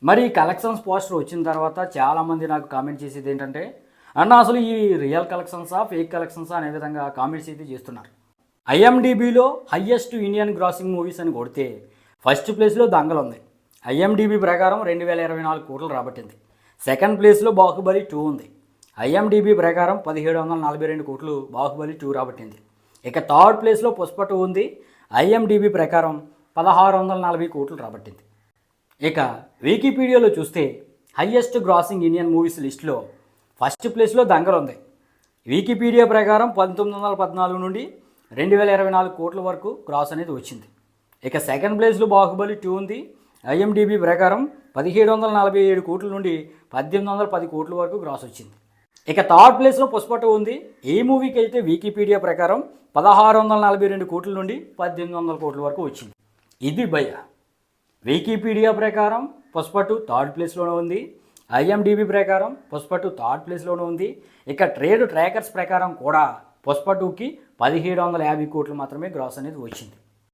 మరి collections poster వచ్చిన తర్వాత చాలామంది నాకు కామెంట్ చేసేది ఏంటంటే, అన్న అసలు ఈ రియల్ కలెక్షన్సా ఫేక్ కలెక్షన్సా అనే విధంగా కామెంట్స్ అయితే చేస్తున్నారు. ఐఎండిబిలో హయ్యెస్ట్ ఇండియన్ గ్రాసింగ్ మూవీస్ అని కొడితే ఫస్ట్ ప్లేస్లో దంగల్ ఉంది. ఐఎండిబి ప్రకారం 2024 కోట్లు రాబట్టింది. సెకండ్ ప్లేస్లో బాహుబలి 2 ఉంది. ఐఎండిబి ప్రకారం 1742 కోట్లు బాహుబలి 2 రాబట్టింది. ఇక థర్డ్ ప్లేస్లో పుష్ప 2 ఉంది. ఐఎండిబి ప్రకారం 1640 కోట్లు రాబట్టింది. ఇక వికీపీడియాలో చూస్తే హయ్యెస్ట్ గ్రాసింగ్ ఇండియన్ మూవీస్ లిస్టులో ఫస్ట్ ప్లేస్లో దంగల్ ఉంది. వికీపీడియా ప్రకారం 1914 నుండి 2024 కోట్ల వరకు గ్రాస్ అనేది వచ్చింది. ఇక సెకండ్ ప్లేస్లో బాహుబలి 2 ఉంది. ఐఎండిబి ప్రకారం 1747 కోట్ల నుండి 1810 కోట్ల వరకు గ్రాస్ వచ్చింది. ఇక థర్డ్ ప్లేస్లో పుష్ప 2 ఉంది. ఈ మూవీకి అయితే వికీపీడియా ప్రకారం 1642 కోట్ల నుండి 1800 కోట్ల వరకు వచ్చింది. ఇది భయ వికీపీడియా ప్రకారం పుష్ప 2 థర్డ్ ప్లేస్లోనే ఉంది. ఐఎండిబి ప్రకారం పుష్ప 2 థర్డ్ ప్లేస్లోనే ఉంది. ఇక ట్రేడ్ ట్రాకర్స్ ప్రకారం కూడా పుష్ప 2కి 1750 కోట్లు మాత్రమే గ్రాస్ అనేది వచ్చింది.